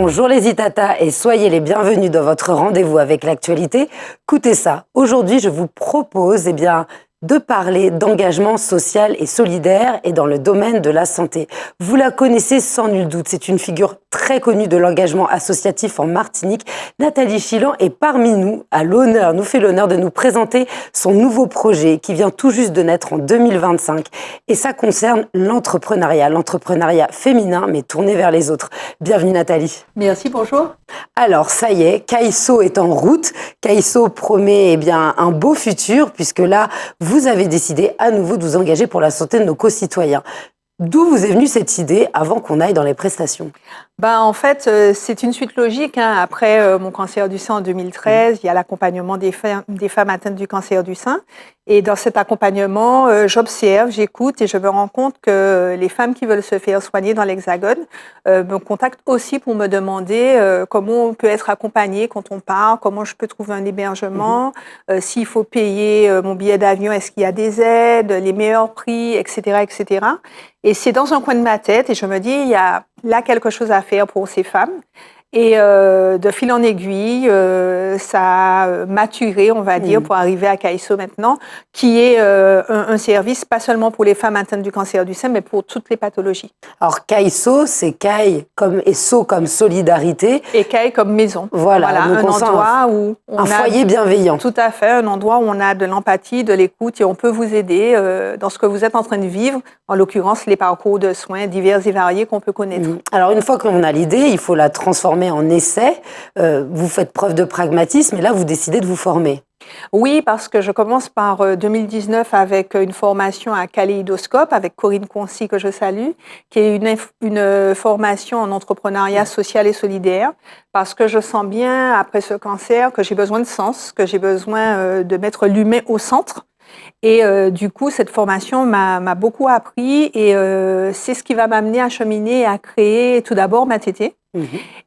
Bonjour les Itata et soyez les bienvenus dans votre rendez-vous avec l'actualité. Écoutez ça, aujourd'hui je vous propose de parler d'engagement social et solidaire et dans le domaine de la santé. Vous la connaissez sans nul doute, c'est une figure très connue de l'engagement associatif en Martinique. Nathalie Chilan est parmi nous, nous fait l'honneur de nous présenter son nouveau projet qui vient tout juste de naître en 2025. Et ça concerne l'entrepreneuriat féminin mais tourné vers les autres. Bienvenue Nathalie. Merci, bonjour. Alors ça y est, Kaiso est en route. Kaiso promet un beau futur puisque là, vous avez décidé à nouveau de vous engager pour la santé de nos concitoyens. D'où vous est venue cette idée avant qu'on aille dans les prestations ? En fait, c'est une suite logique. Après mon cancer du sein en 2013, il y a l'accompagnement des femmes atteintes du cancer du sein. Et dans cet accompagnement, j'observe, j'écoute et je me rends compte que les femmes qui veulent se faire soigner dans l'Hexagone me contactent aussi pour me demander comment on peut être accompagné quand on part, comment je peux trouver un hébergement, s'il faut payer mon billet d'avion, est-ce qu'il y a des aides, les meilleurs prix, etc., etc. Et c'est dans un coin de ma tête et je me dis, il y a là quelque chose à faire pour ces femmes. Et de fil en aiguille, ça a maturé, on va dire, pour arriver à Kaiso maintenant, qui est un service pas seulement pour les femmes atteintes du cancer du sein, mais pour toutes les pathologies. Alors Kaiso, c'est Kai et So comme solidarité. Et Kai comme maison. Voilà un endroit où on a... Un foyer bienveillant. Tout à fait, un endroit où on a de l'empathie, de l'écoute et on peut vous aider dans ce que vous êtes en train de vivre, en l'occurrence les parcours de soins divers et variés qu'on peut connaître. Alors une fois qu'on a l'idée, il faut la transformer en essai. Vous faites preuve de pragmatisme et là vous décidez de vous former. Oui, parce que je commence par 2019 avec une formation à Kaléidoscope avec Corinne Concy que je salue, qui est une formation en entrepreneuriat social et solidaire, parce que je sens bien après ce cancer que j'ai besoin de sens, que j'ai besoin de mettre l'humain au centre. Et du coup, cette formation m'a beaucoup appris et c'est ce qui va m'amener à cheminer et à créer tout d'abord MATT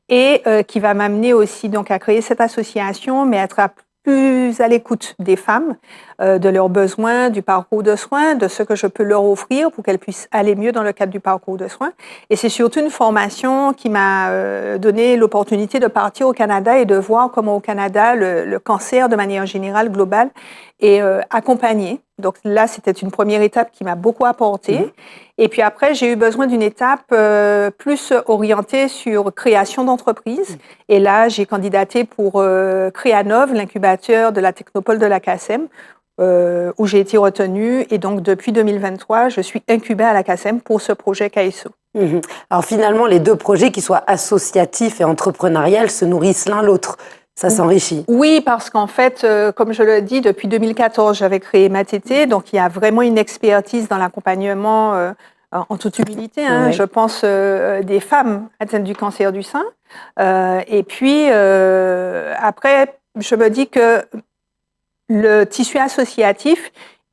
et qui va m'amener aussi donc à créer cette association, mais être plus à l'écoute des femmes, de leurs besoins, du parcours de soins, de ce que je peux leur offrir pour qu'elles puissent aller mieux dans le cadre du parcours de soins. Et c'est surtout une formation qui m'a donné l'opportunité de partir au Canada et de voir comment au Canada, le cancer de manière générale, globale, est accompagné. Donc là, c'était une première étape qui m'a beaucoup apporté. Et puis après, j'ai eu besoin d'une étape plus orientée sur création d'entreprise. Et là, j'ai candidaté pour Créanov, l'incubateur de la Technopole de la CACEM, où j'ai été retenue. Et donc, depuis 2023, je suis incubée à la CACEM pour ce projet Kaiso. Alors finalement, les deux projets, qu'ils soient associatifs et entrepreneuriales, se nourrissent l'un l'autre. Ça s'enrichit. Oui, parce qu'en fait, comme je le dis, depuis 2014, j'avais créé MATT, donc il y a vraiment une expertise dans l'accompagnement en toute humilité, Oui. je pense, des femmes atteintes du cancer du sein. Et puis, après, je me dis que le tissu associatif,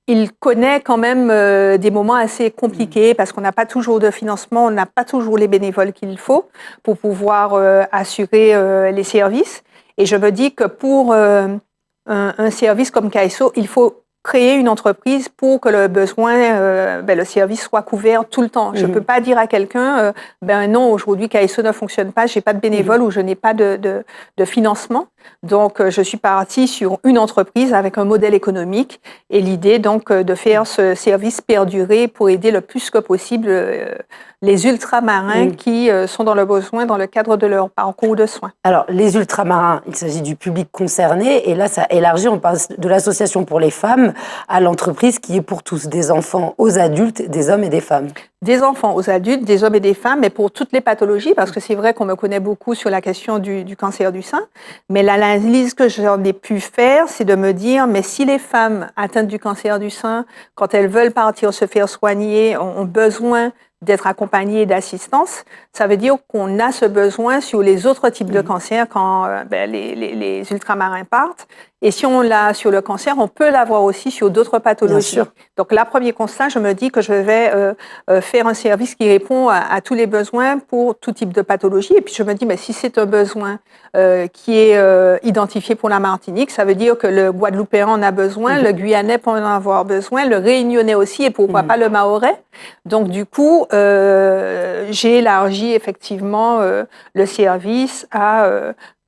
il connaît quand même des moments assez compliqués parce qu'on n'a pas toujours de financement, on n'a pas toujours les bénévoles qu'il faut pour pouvoir assurer les services. Et je me dis que pour un service comme Kaiso, il faut créer une entreprise pour que le besoin, le service soit couvert tout le temps. Je ne peux pas dire à quelqu'un, non, aujourd'hui Kaiso ne fonctionne pas, j'ai pas de bénévoles ou je n'ai pas de financement. Donc, je suis partie sur une entreprise avec un modèle économique et l'idée donc de faire ce service perdurer pour aider le plus que possible les ultramarins qui sont dans le besoin dans le cadre de leur parcours de soins. Alors, les ultramarins, il s'agit du public concerné et là, ça élargit, on passe de l'association pour les femmes à l'entreprise qui est pour tous, des enfants aux adultes, des hommes et des femmes. Des enfants aux adultes, des hommes et des femmes, mais pour toutes les pathologies, parce que c'est vrai qu'on me connaît beaucoup sur la question du cancer du sein, mais l'analyse que j'en ai pu faire, c'est de me dire, mais si les femmes atteintes du cancer du sein, quand elles veulent partir se faire soigner, ont besoin d'être accompagnées d'assistance, ça veut dire qu'on a ce besoin sur les autres types de cancers quand les ultramarins partent. Et si on l'a sur le cancer, on peut l'avoir aussi sur d'autres pathologies. Bien sûr. Donc, là, premier constat, je me dis que je vais faire un service qui répond à tous les besoins pour tout type de pathologie. Et puis, je me dis, mais si c'est un besoin qui est identifié pour la Martinique, ça veut dire que le Guadeloupéen en a besoin, le Guyanais peut en avoir besoin, le Réunionnais aussi, et pourquoi pas le Mahorais. Donc, du coup, j'ai élargi effectivement le service à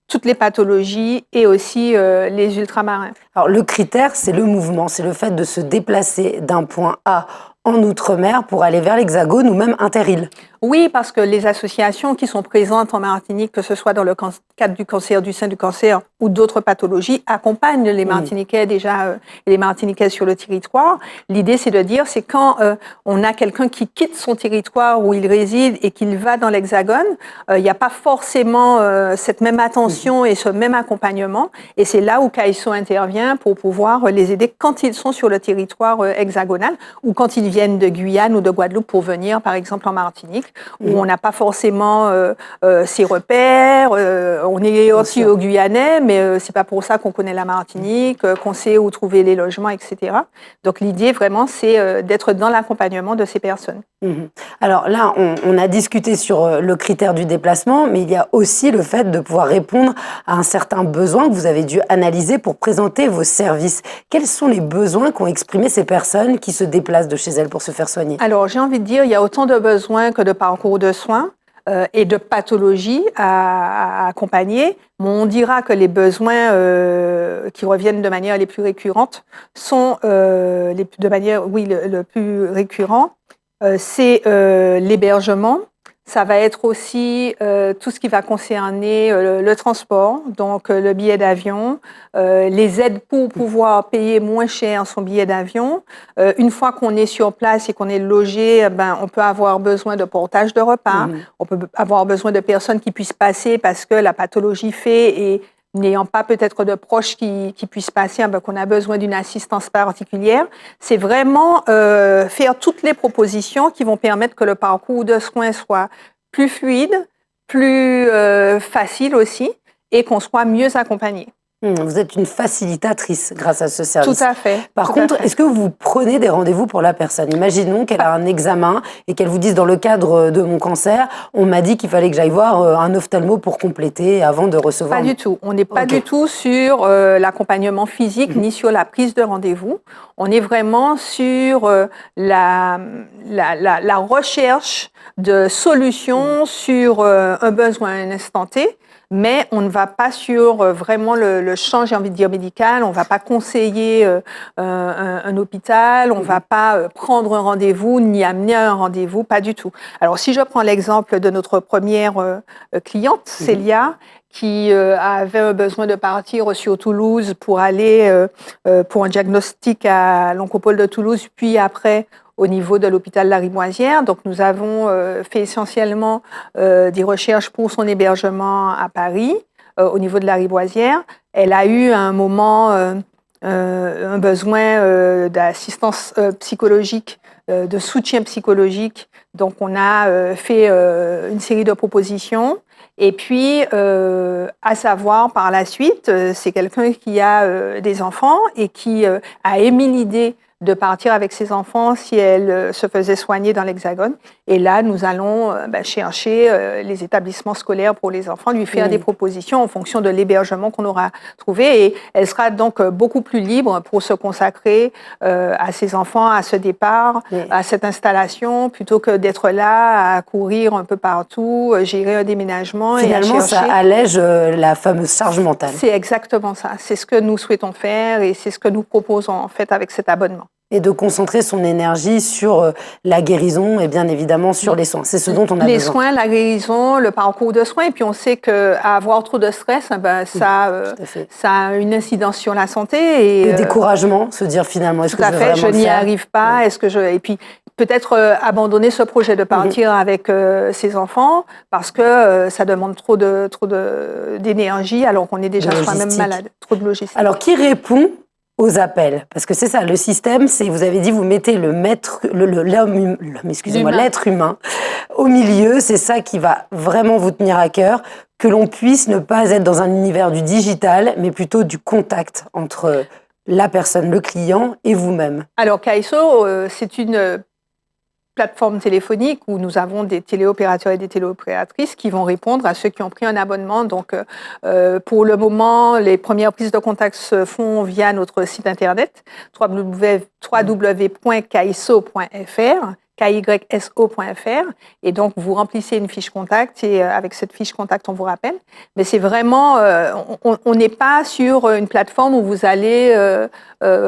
toutes les pathologies et aussi les ultramarins. Alors, le critère, c'est le mouvement, c'est le fait de se déplacer d'un point A en Outre-mer pour aller vers l'Hexagone ou même inter-îles. Oui, parce que les associations qui sont présentes en Martinique, que ce soit dans le cadre du cancer du sein, du cancer ou d'autres pathologies, accompagnent les Martiniquais déjà et les Martiniquais sur le territoire. L'idée, c'est de dire, c'est quand on a quelqu'un qui quitte son territoire où il réside et qu'il va dans l'Hexagone, il n'y a pas forcément cette même attention et ce même accompagnement. Et c'est là où CAISO intervient pour pouvoir les aider quand ils sont sur le territoire hexagonal ou quand ils viennent de Guyane ou de Guadeloupe pour venir, par exemple, en Martinique, où on n'a pas forcément ses repères. On est aussi au Guyanais, mais c'est pas pour ça qu'on connaît la Martinique, qu'on sait où trouver les logements, etc. Donc l'idée vraiment, c'est d'être dans l'accompagnement de ces personnes. Alors là, on a discuté sur le critère du déplacement, mais il y a aussi le fait de pouvoir répondre à un certain besoin que vous avez dû analyser pour présenter vos services. Quels sont les besoins qu'ont exprimé ces personnes qui se déplacent de chez elles pour se faire soigner? Alors, j'ai envie de dire, il y a autant de besoins que de parcours de soins et de pathologies à accompagner. On dira que les besoins qui reviennent de manière les plus récurrentes sont de manière, oui, le plus récurrent, c'est l'hébergement. Ça va être aussi tout ce qui va concerner le transport, donc le billet d'avion, les aides pour pouvoir payer moins cher son billet d'avion. Une fois qu'on est sur place et qu'on est logé, on peut avoir besoin de portage de repas, on peut avoir besoin de personnes qui puissent passer parce que la pathologie fait et n'ayant pas peut-être de proches qui puissent passer, qu'on a besoin d'une assistance particulière. C'est vraiment faire toutes les propositions qui vont permettre que le parcours de soins soit plus fluide, plus facile aussi, et qu'on soit mieux accompagné. Vous êtes une facilitatrice grâce à ce service. Tout à fait. Par contre, est-ce que vous prenez des rendez-vous pour la personne? Imaginons qu'elle a un examen et qu'elle vous dise dans le cadre de mon cancer, on m'a dit qu'il fallait que j'aille voir un ophtalmo pour compléter avant de recevoir. Pas du tout. On n'est pas du tout sur l'accompagnement physique ni sur la prise de rendez-vous. On est vraiment sur la recherche de solutions sur un besoin à un instant T. Mais on ne va pas sur vraiment le champ, j'ai envie de dire, médical. On ne va pas conseiller un hôpital. On ne va pas prendre un rendez-vous ni amener un rendez-vous, pas du tout. Alors, si je prends l'exemple de notre première cliente, Célia, qui avait un besoin de partir sur Toulouse pour aller pour un diagnostic à l'Oncopole de Toulouse, puis après au niveau de l'hôpital Lariboisière. Donc, nous avons fait essentiellement des recherches pour son hébergement à Paris, au niveau de Lariboisière. Elle a eu à un moment un besoin d'assistance psychologique, de soutien psychologique. Donc, on a fait une série de propositions. Et puis, à savoir, par la suite, c'est quelqu'un qui a des enfants et qui a émis l'idée de partir avec ses enfants si elle se faisait soigner dans l'Hexagone. Et là, nous allons chercher les établissements scolaires pour les enfants, lui faire des propositions en fonction de l'hébergement qu'on aura trouvé. Et elle sera donc beaucoup plus libre pour se consacrer à ses enfants, à ce départ, à cette installation, plutôt que d'être là à courir un peu partout, gérer un déménagement. Finalement, et à chercher. Ça allège la fameuse charge mentale. C'est exactement ça. C'est ce que nous souhaitons faire et c'est ce que nous proposons en fait avec cet abonnement. Et de concentrer son énergie sur la guérison et bien évidemment sur les soins. C'est ce dont on a besoin. Les soins, la guérison, le parcours de soins. Et puis on sait qu'avoir trop de stress, ça a une incidence sur la santé. Et, le découragement, se dire finalement, est-ce que je vais vraiment le faire ? Je n'y arrive pas. Est-ce que et puis peut-être abandonner ce projet de partir avec ses enfants parce que ça demande trop d'énergie alors qu'on est déjà soi-même malade. Trop de logistique. Alors qui répond aux appels. Parce que c'est ça, le système, c'est, vous avez dit, vous mettez l'être humain au milieu. C'est ça qui va vraiment vous tenir à cœur, que l'on puisse ne pas être dans un univers du digital, mais plutôt du contact entre la personne, le client et vous-même. Alors, Kaiso, c'est une plateforme téléphonique où nous avons des téléopérateurs et des téléopératrices qui vont répondre à ceux qui ont pris un abonnement. Donc, pour le moment, les premières prises de contact se font via notre site internet www.kaiso.fr. kyso.fr, et donc vous remplissez une fiche contact et avec cette fiche contact on vous rappelle. Mais c'est vraiment, on n'est pas sur une plateforme où vous allez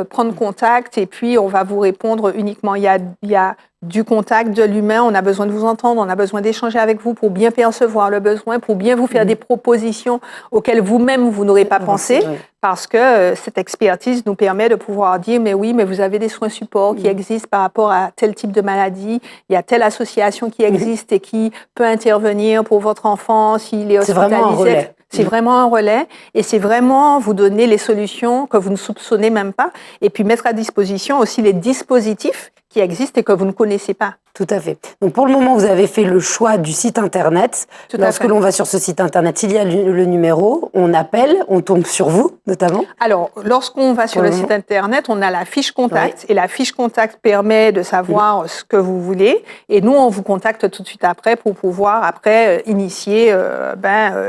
prendre contact et puis on va vous répondre uniquement. Il y a du contact, de l'humain, on a besoin de vous entendre, on a besoin d'échanger avec vous pour bien percevoir le besoin, pour bien vous faire des propositions auxquelles vous-même vous n'aurez pas pensé, parce que cette expertise nous permet de pouvoir dire mais oui, mais vous avez des soins supports qui existent par rapport à tel type de maladie, il y a telle association qui existe et qui peut intervenir pour votre enfant s'il est hospitalisé. C'est vraiment un relais. C'est vraiment un relais et c'est vraiment vous donner les solutions que vous ne soupçonnez même pas et puis mettre à disposition aussi les dispositifs qui existent et que vous ne connaissez pas. Tout à fait. Donc pour le moment, vous avez fait le choix du site internet. Lorsque l'on va sur ce site internet, il y a le numéro, on appelle, on tombe sur vous notamment. Alors, lorsqu'on va sur le site internet, on a la fiche contact et la fiche contact permet de savoir ce que vous voulez et nous, on vous contacte tout de suite après pour pouvoir après initier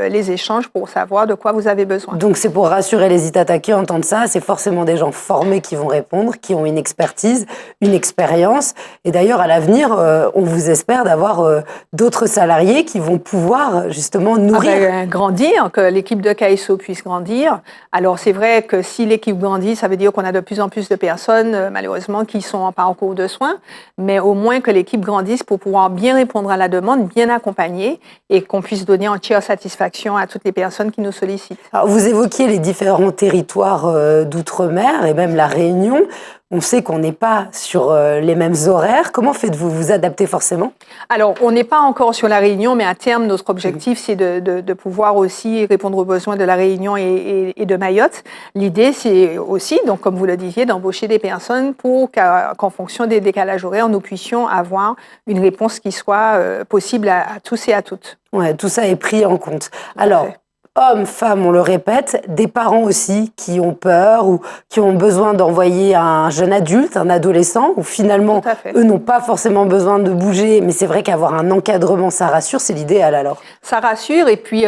les échanges pour savoir de quoi vous avez besoin. Donc c'est pour rassurer les Itata qui entendent ça, c'est forcément des gens formés qui vont répondre, qui ont une expertise, une expérience et d'ailleurs à l'avenir, on vous espère d'avoir d'autres salariés qui vont pouvoir justement nourrir. Grandir, que l'équipe de Kaiso puisse grandir. Alors c'est vrai que si l'équipe grandit, ça veut dire qu'on a de plus en plus de personnes, malheureusement, qui sont en parcours de soins, mais au moins que l'équipe grandisse pour pouvoir bien répondre à la demande, bien accompagner et qu'on puisse donner entière satisfaction à toutes les personnes qui nous sollicitent. Alors, vous évoquiez les différents territoires d'outre-mer et même la Réunion. On sait qu'on n'est pas sur les mêmes horaires. Comment faites-vous? Vous adaptez forcément? Alors, on n'est pas encore sur la Réunion, mais à terme, notre objectif, c'est de pouvoir aussi répondre aux besoins de la Réunion et de Mayotte. L'idée, c'est aussi, donc, comme vous le disiez, d'embaucher des personnes pour qu'en fonction des décalages horaires, nous puissions avoir une réponse qui soit possible à tous et à toutes. Ouais, tout ça est pris en compte. Alors, hommes, femmes, on le répète, des parents aussi qui ont peur ou qui ont besoin d'envoyer un jeune adulte, un adolescent, ou finalement, eux n'ont pas forcément besoin de bouger, mais c'est vrai qu'avoir un encadrement, ça rassure, c'est l'idéal alors. Ça rassure, et puis,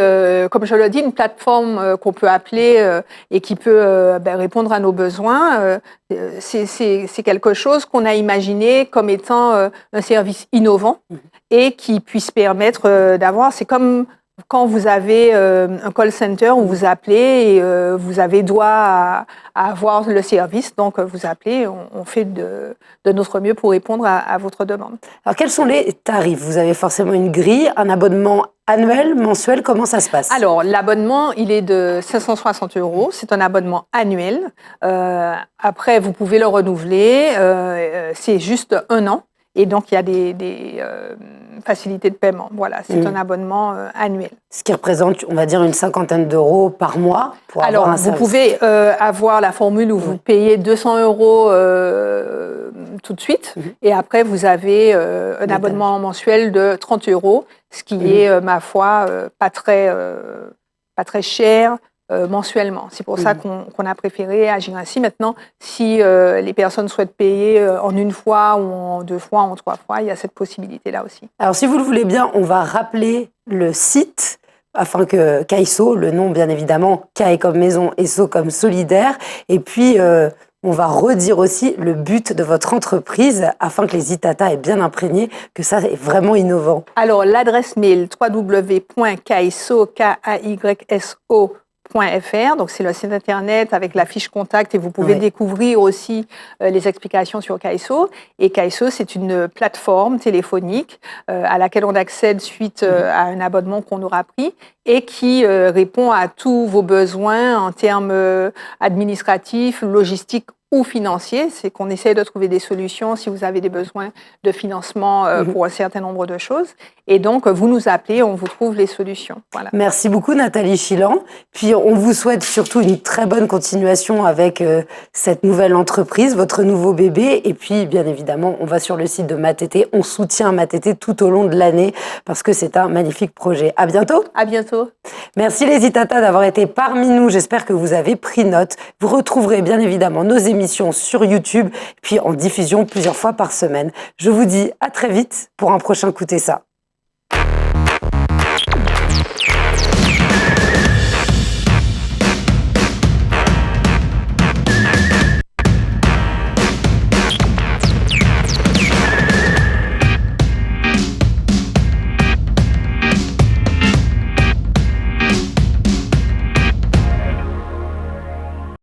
comme je le dis, une plateforme qu'on peut appeler et qui peut répondre à nos besoins, c'est quelque chose qu'on a imaginé comme étant un service innovant et qui puisse permettre d'avoir, c'est comme quand vous avez un call center où vous appelez et vous avez droit à avoir le service, donc vous appelez, on fait de notre mieux pour répondre à votre demande. Alors quels sont les tarifs? Vous avez forcément une grille, un abonnement annuel, mensuel, comment ça se passe? Alors l'abonnement, il est de 560 €, c'est un abonnement annuel. Après, vous pouvez le renouveler, c'est juste 1 an. Et donc, il y a des facilités de paiement. Voilà, c'est un abonnement annuel. Ce qui représente, on va dire, une 50aine d'euros par mois pour avoir un service. Vous pouvez avoir la formule où vous payez 200 € tout de suite. Et après, vous avez un abonnement mensuel de 30 €, ce qui est, ma foi, pas très cher. Mensuellement. C'est pour ça qu'on a préféré agir ainsi. Maintenant, si les personnes souhaitent payer en une fois ou en 2 fois, en 3 fois, il y a cette possibilité-là aussi. Alors, si vous le voulez bien, on va rappeler le site afin que Kaiso, le nom bien évidemment, Kai comme maison et So comme solidaire, et puis on va redire aussi le but de votre entreprise afin que les Itata aient bien imprégné que ça est vraiment innovant. Alors, l'adresse mail www.kaiso.fr, donc c'est le site internet avec la fiche contact et vous pouvez découvrir aussi les explications sur Kaiso. Et Kaiso, c'est une plateforme téléphonique à laquelle on accède suite à un abonnement qu'on aura pris et qui répond à tous vos besoins en termes administratifs, logistiques ou financiers, c'est qu'on essaie de trouver des solutions si vous avez des besoins de financement pour un certain nombre de choses. Et donc, vous nous appelez, on vous trouve les solutions. Voilà. Merci beaucoup Nathalie Chilan. Puis on vous souhaite surtout une très bonne continuation avec cette nouvelle entreprise, votre nouveau bébé. Et puis bien évidemment, on va sur le site de Matete. On soutient Matete tout au long de l'année parce que c'est un magnifique projet. À bientôt. À bientôt. Merci les Itata d'avoir été parmi nous. J'espère que vous avez pris note. Vous retrouverez bien évidemment nos émissions sur YouTube, puis en diffusion plusieurs fois par semaine. Je vous dis à très vite pour un prochain Écoutez ça.